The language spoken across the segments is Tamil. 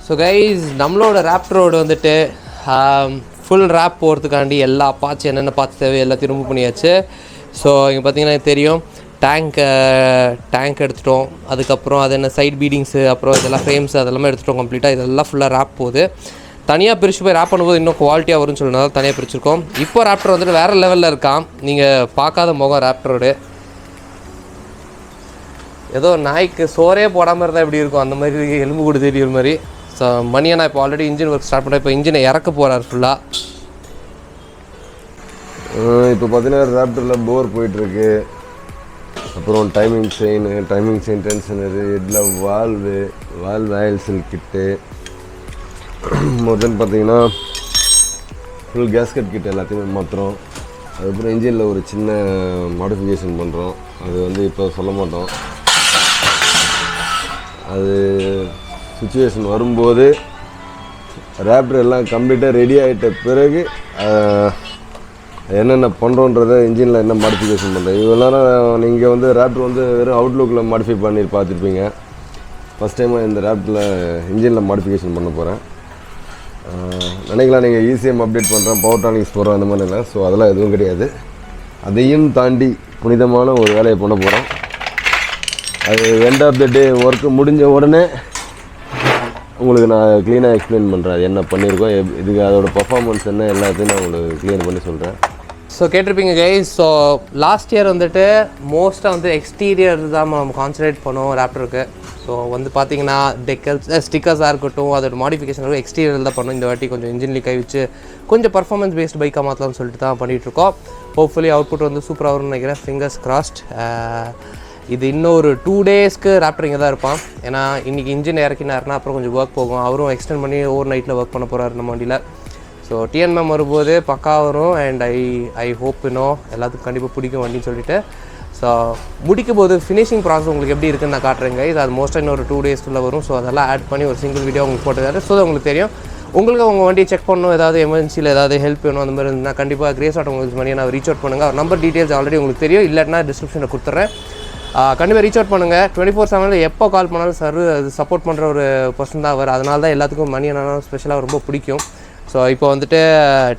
ஸோ கைஸ் நம்மளோட ராப்டரோட வந்துட்டு ஃபுல் ரேப் போகிறதுக்காண்டி எல்லா பார்ட்ஸ் என்னென்ன பார்ட்ஸ் தேவை எல்லாத்தையும் ரிமூவ் பண்ணியாச்சு. ஸோ இங்கே பார்த்தீங்கன்னா தெரியும் டேங்க் எடுத்துட்டோம். அதுக்கப்புறம் அது என்ன சைட் பீடிங்ஸு, அப்புறம் இதெல்லாம் ஃப்ரேம்ஸ் அதெல்லாமே எடுத்துட்டோம் கம்ப்ளீட்டாக. இதெல்லாம் ஃபுல்லாக ரேப் போகுது. தனியாக பிரித்து போய் ரேப் பண்ணும்போது இன்னும் குவாலிட்டியாக வரும்னு சொல்லினால தனியாக பிரிச்சுருக்கோம். இப்போ ராப்டர் வந்துட்டு வேறு லெவலில் இருக்கான். நீங்கள் பார்க்காத முகம் ராப்டரோடு. ஏதோ நாய்க்கு சோறே போடாமல் இருந்தால் எப்படி இருக்கும் அந்த மாதிரி எலும்பு கூட தெரியுற மாதிரி. ஸோ மணியை நான் இப்போ ஆல்ரெடி இன்ஜின் ஒர்க் ஸ்டார்ட் பண்ணேன். இப்போ இன்ஜினை இறக்க போகிறார் ஃபுல்லாக. இப்போ பார்த்தீங்கன்னா ராப்டரில் போர் போயிட்டுருக்கு. அப்புறம் டைமிங் செயின் டென்ஷனரு, இதில் வால்வு ஆயில் சில் கிட்டு, மொத்தம் பார்த்தீங்கன்னா ஃபுல் கேஸ்கட் கிட் எல்லாத்தையுமே மாற்றுறோம். அதுக்கப்புறம் இன்ஜினில் ஒரு சின்ன மாடிஃபிகேஷன் பண்ணுறோம். அது வந்து இப்போ சொல்ல மாட்டோம். அது சுச்சுவேஷன் வரும்போது ராப்டர் எல்லாம் கம்ப்ளீட்டாக ரெடி ஆகிட்ட பிறகு என்னென்ன பண்ணுறோன்றதை இன்ஜினில் என்ன மாடிஃபிகேஷன் பண்ணுறேன். இதெல்லாம் நீங்கள் வந்து ராப்டர் வந்து வெறும் அவுட்லுக்கில் மாடிஃபை பண்ணி பார்த்துருப்பீங்க. ஃபஸ்ட் டைமாக இந்த ராப்டரில் இன்ஜினில் மாடிஃபிகேஷன் பண்ண போகிறேன். நினைக்கலாம் நீங்கள் ஈஸியாக அப்டேட் பண்ணுறேன், பவர் டானிக்ஸ் போடுறோம் அந்த மாதிரி இல்லை. ஸோ அதெல்லாம் எதுவும் கிடையாது. அதையும் தாண்டி புனிதமான ஒரு வேலையை பண்ண போகிறோம். அது end of the day work முடிஞ்ச உடனே உங்களுக்கு நான் க்ளீனாக எக்ஸ்பிளைன் பண்ணுறேன். அது என்ன பண்ணியிருக்கோம், இதுக்கு அதோட பர்ஃபார்மன்ஸ் என்ன எல்லாத்தையும் நான் உங்களுக்கு க்ளியர் பண்ணி சொல்கிறேன். ஸோ கேட்டிருப்பீங்க கைஸ். ஸோ லாஸ்ட் இயர் வந்துட்டு மோஸ்ட்டாக வந்து எக்ஸ்டீரியர் தான் நம்ம கான்சன்ட்ரேட் பண்ணுவோம் ராப்டருக்கு. ஸோ வந்து பார்த்தீங்கன்னா ஸ்டிக்கர்ஸாக இருக்கட்டும், அதோட மாடிஃபிகேஷன் எக்ஸ்டீரியர் தான் பண்ணும். இந்த வாட்டி கொஞ்சம் இன்ஜின்லேயே கை வச்சு கொஞ்சம் பர்ஃபார்மன்ஸ் பேஸ்டு பைக்காக மாற்றலாம்னு சொல்லிட்டு தான் பண்ணிகிட்ருக்கோம். ஹோப்ஃபுல்லி அவுட்புட் வந்து சூப்பராக வரும்னு நினைக்கிறேன். Fingers crossed. இது இன்னும் ஒரு 2 டேஸ்க்கு ராப்டர் இங்கே தான் இருப்பான். ஏன்னா இன்றைக்கி இன்ஜின் இறக்கினாருன்னா அப்புறம் கொஞ்சம் ஒர்க் போகும். அவரும் எக்ஸ்டெண்ட் பண்ணி ஓவர் நைட்டில் ஒர்க் பண்ண போகிறாரு நம்ம வண்டியில். ஸோ TNBAM வரும்போது பக்கா வரும். அண்ட் ஐ ஹோப் எல்லாத்துக்கும் கண்டிப்பாக பிடிக்கும் வண்டின்னு சொல்லிட்டு. ஸோ முடிக்கும் போது ஃபினிஷிங் ப்ராசஸ் உங்களுக்கு எப்படி இருக்குன்னு நான் காட்டுறேங்க. இது அது மோஸ்ட்டாக இன்னொரு 2 டேஸ்க்குள்ளே வரும். ஸோ அதெல்லாம் ஆட் பண்ணி ஒரு சிங்கிள் வீடியோ உங்களுக்கு போட்டுக்காரு. ஸோ உங்களுக்கு தெரியும். உங்களுக்கு உங்கள் வண்டியை செக் பண்ணணும், ஏதாவது எமர்ஜென்சியில் ஏதாவது ஹெல்ப் வேணும் அந்த மாதிரி இருந்தால் கண்டிப்பாக கிரேஸ் ஆட்டோமொபைல்ஸ் மணியை நான் ரீச் அவுட் பண்ணுங்கள். அவர் நம்பர் டீட்டெயில்ஸ் ஆல்ரெடி உங்களுக்கு தெரியும். இல்லைன்னா டிஸ்கிரிப்ஷனில் கொடுத்துட்றேன். கண்டிப்பாக ரீச் அவுட் பண்ணுங்கள். 24/7 எப்போ கால் பண்ணாலும் சார் அது சப்போர்ட் பண்ணுற ஒரு பர்சன் தான் அவர். அதனால தான் எல்லாத்துக்கும் மணி என்னன்னா ஸ்பெஷலாக ரொம்ப பிடிக்கும். ஸோ இப்போ வந்துட்டு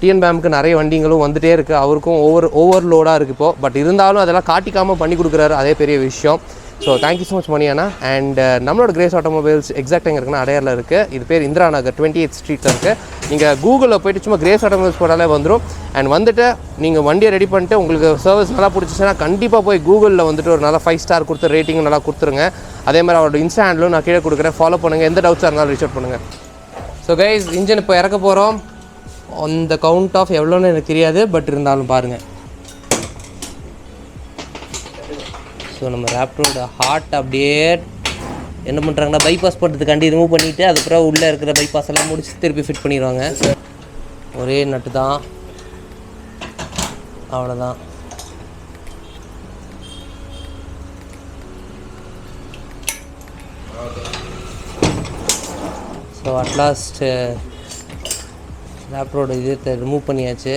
TNBAMக்கு நிறைய வண்டிங்களும் வந்துகிட்டே இருக்குது. அவருக்கும் ஓவர்லோடாக இருக்குது இப்போது. பட் இருந்தாலும் அதெல்லாம் காட்டிக்காமல் பண்ணி கொடுக்குறாரு, அதே பெரிய விஷயம். So thank you so much Mani அண்ணா. அண்ட் நம்மளோட கிரேஸ் ஆட்டோமொபைல்ஸ் எக்ஸாக்ட் எங்கே இருக்குன்னா அடையாரில் இருக்குது. இது பேர் இந்திரா நகர் 28th ஸ்ட்ரீட்டில் இருக்குது. நீங்கள் கூகுளில் போய்ட்டு சும்மா கிரேஸ் ஆட்டோமொபைல்ஸ் போட்டாலே வந்துடும். அண்ட் வந்துட்டு நீங்கள் வண்டியை ரெடி பண்ணிட்டு உங்களுக்கு சர்வீஸ் நல்லா பிடிச்சிச்சுன்னா கண்டிப்பாக போய் கூகுளில் வந்துட்டு ஒரு நல்லா 5 ஸ்டார் கொடுத்து ரேட்டிங் நல்லா கொடுத்துருங்க. அதே மாதிரி அவரோட இன்ஸ்டா ஹேண்டிலும் நான் கீழே கொடுக்குறேன், ஃபாலோ பண்ணுங்கள். எந்த டவுட்ஸாக இருந்தாலும் ரீச் அவுட் பண்ணுங்கள். ஸோ கைஸ் இன்ஜின் இப்போ இறக்க போகிறோம். அந்த கவுண்ட் ஆஃப் எவ்வளோன்னு எனக்கு தெரியாது, பட் இருந்தாலும் பாருங்கள். ஸோ நம்ம ராப்டரோட ஹார்ட் அப்படியே என்ன பண்ணுறாங்கன்னா பைபாஸ் பண்ணுறதுக்காண்டி ரிமூவ் பண்ணிவிட்டு அதுக்கப்புறம் உள்ளே இருக்கிற பைபாஸ் எல்லாம் முடிச்சு திருப்பி ஃபிட் பண்ணிடுவாங்க. ஒரே நட்டு தான், அவ்வளோதான். ஸோ அட்லாஸ்ட் ராப்டரோட இதை ரிமூவ் பண்ணியாச்சு.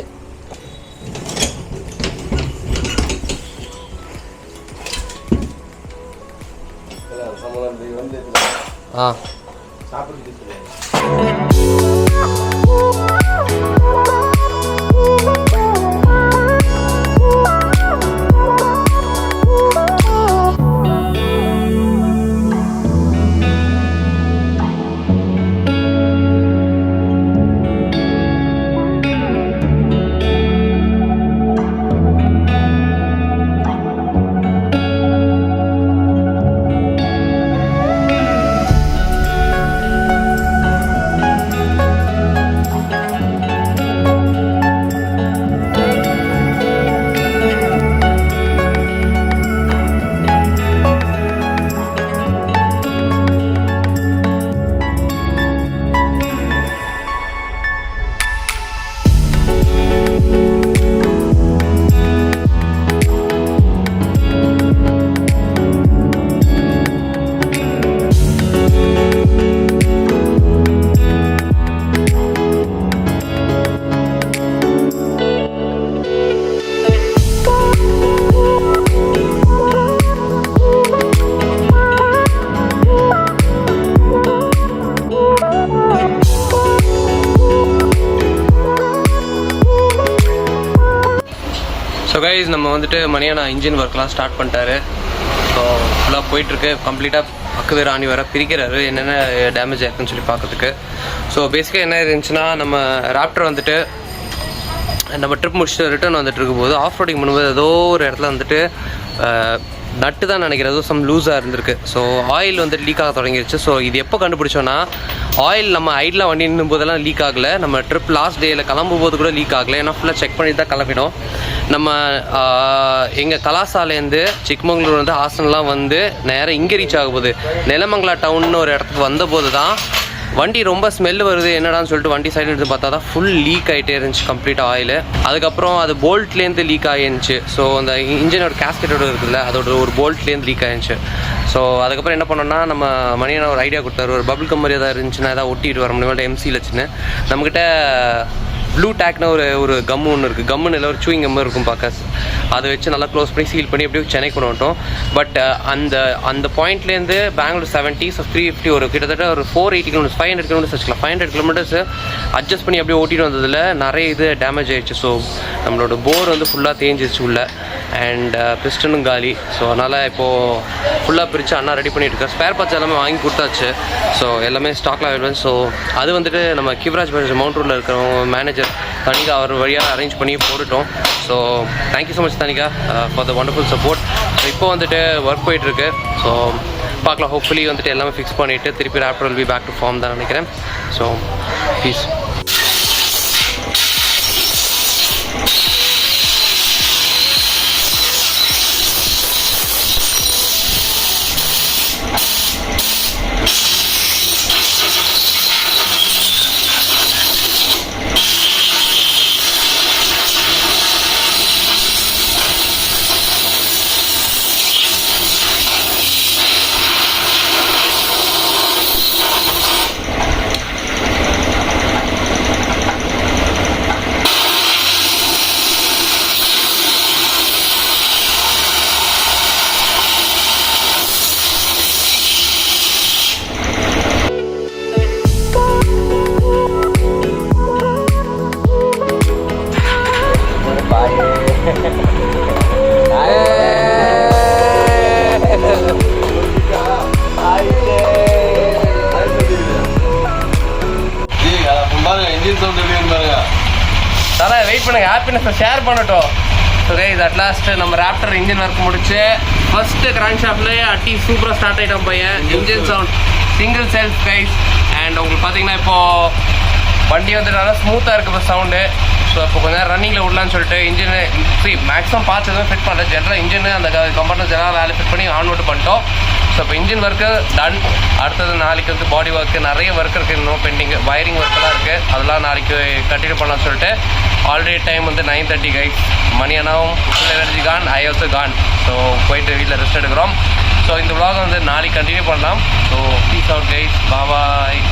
கைஸ் நம்ம வந்துட்டு மணியான இன்ஜின் ஒர்க்லாம் ஸ்டார்ட் பண்ணிட்டாரு. ஸோ ஃபுல்லாக போயிட்டுருக்கு. கம்ப்ளீட்டாக பக்கு வேறு ஆணி வர பிரிக்கிறாரு என்னென்ன டேமேஜ் ஆயிருக்குன்னு சொல்லி பார்க்கறதுக்கு. ஸோ பேசிக்காக என்ன இருந்துச்சுன்னா, நம்ம ராப்டர் வந்துட்டு நம்ம ட்ரிப் முடிச்சுட்டு ரிட்டர்ன் வந்துட்டு இருக்கும்போது ஆஃப் ரோடிங் பண்ணும்போது ஏதோ ஒரு இடத்துல வந்துட்டு நட்டு தான் நினைக்கிறேன், ஏதோ சம் லூஸாக இருந்திருக்கு. ஸோ ஆயில் வந்துட்டு லீக் ஆக தொடங்கிடுச்சு. ஸோ இது எப்போ கண்டுபிடிச்சோன்னா, ஆயில் நம்ம ஐடில் வண்டி நின்னும் போதெல்லாம் லீக் ஆகலை, நம்ம ட்ரிப் லாஸ்ட் டேயில் கிளம்பும் போது கூட லீக் ஆகலை. ஏன்னா ஃபுல்லாக செக் பண்ணி தான் கிளம்பினோம். நம்ம எங்கள் கலாசாலேருந்து சிக்மங்களூர் வந்து ஹாசன்லாம் வந்து நேராக இங்கே ரீச் ஆக போகுது. நிலமங்கலா டவுன்னு ஒரு இடத்துக்கு வந்தபோது தான் வண்டி ரொம்ப ஸ்மெல் வருது என்னடான்னு சொல்லிட்டு வண்டி சைடு எடுத்து பார்த்தா தான் ஃபுல் லீக் ஆகிட்டே இருந்துச்சு கம்ப்ளீட்டாக ஆயில். அதுக்கப்புறம் அது போல்ட்லேருந்து லீக் ஆகிருந்துச்சு. ஸோ அந்த இன்ஜினோட கேஸ்கெட்டோட இருக்குல்ல, அதோட ஒரு போல்ட்லேருந்து லீக் ஆகிருந்துச்சு. ஸோ அதுக்கப்புறம் என்ன பண்ணோன்னா, நம்ம மணியான ஒரு ஐடியா கொடுத்தாரு, ஒரு பபிள் கம் மாதிரி எதாவது இருந்துச்சுன்னா எதாவது ஒட்டிட்டு வர முடியும் எம்சியில் வச்சுன்னு. நம்மக்கிட்ட ப்ளூ டேக்னு ஒரு கம்மு ஒன்று இருக்குது, கம்முன்னு இல்லை ஒரு சூயிங் கம்மு இருக்கும் பார்க்க. அதை வச்சு நல்லா க்ளோஸ் பண்ணி சீல் பண்ணி எப்படியும் சென்னை கொண்டு வந்துட்டோம். பட் அந்த பாயிண்ட்லேருந்து பெங்களூர் 70 ஸோ 350 ஒரு கிட்டத்தட்ட ஒரு 480 கிலோமீட்டர்ஸ் 500 கிலோமீட்டர்ஸ் வச்சுக்கலாம். 500 கிலோமீட்டர்ஸ் அட்ஜஸ்ட் பண்ணி அப்படியே ஓட்டிட்டு வந்ததில் நிறைய இது டேமேஜ் ஆகிடுச்சு. ஸோ நம்மளோட போர் வந்து ஃபுல்லாக தேஞ்சிச்சு உள்ள, அண்ட் பிஸ்டனும் காலி. ஸோ அதனால் இப்போது ஃபுல்லாக பிரித்து அண்ணா ரெடி பண்ணிட்டு இருக்கேன். ஸ்பேர் பார்ட்ஸ் எல்லாமே வாங்கி கொடுத்தாச்சு. ஸோ எல்லாமே ஸ்டாக்லாம் அவைலபிள். ஸோ அது வந்துட்டு நம்ம கிவராஜ் மவுண்ட் ரோடில் இருக்கிறவங்க மேனேஜர் தனிகா அவர் வழியாக அரேஞ்ச் பண்ணி போட்டுட்டோம். So thank you so much Thanika for the wonderful support. So இப்போ வந்துட்டு ஒர்க் போயிட்டுருக்கு. ஸோ பார்க்கலாம், ஹோப்ஃபுல்லி வந்துட்டு எல்லாமே ஃபிக்ஸ் பண்ணிவிட்டு திருப்பி Raptor will be back to form தான் நினைக்கிறேன். So please. அதான் வெயிட் பண்ணுங்க, ஹாப்பினஸை ஷேர் பண்ணட்டும். ஸோ கைஸ் அட் லாஸ்ட் நம்ம ராப்டர் இன்ஜின் ஒர்க் முடிச்சு ஃபஸ்ட்டு கிராங்க் ஷாப்லேயே அட்டி சூப்பராக ஸ்டார்ட் ஆகிட்டோம் பையன். Engine sound single self guys. And உங்களுக்கு பார்த்தீங்கன்னா இப்போது வண்டி வந்து நல்லா ஸ்மூத்தாக இருக்குது இப்போ சவுண்டு. ஸோ இப்போ கொஞ்சம் நேரம் ரன்னிங்கில் விடலான்னு சொல்லிட்டு இன்ஜினு மேக்ஸிமம் பார்ட்ஸ் எதுவும் ஃபிட் பண்ணல, ஜென்ரலாக இன்ஜினு அந்த கம்பார்ட்மெண்ட்ஸ் எல்லாம் வேலை ஃபிட் பண்ணி ஆன் மட்டும் பண்ணிட்டோம். ஸோ இப்போ இன்ஜின் ஒர்க்கு டன். அடுத்தது நாளைக்கு வந்து பாடி ஒர்க்கு நிறைய ஒர்க் இருக்குது, இன்னும் பெண்டிங் வயரிங் ஒர்க்கெல்லாம் இருக்குது, அதெல்லாம் நாளைக்கு கண்டினியூ பண்ணலாம்னு சொல்லிட்டு. ஆல்ரெடி டைம் வந்து 9:30 கைஸ். மணியானாவும் full energy gone, I also gone. So போயிட்டு வீட்டில் ரெஸ்ட் எடுக்கிறோம். ஸோ இந்த vlog வந்து நாளைக்கு கண்டினியூ பண்ணலாம். ஸோ பீஸ் அவுட் கைஸ், பாய்.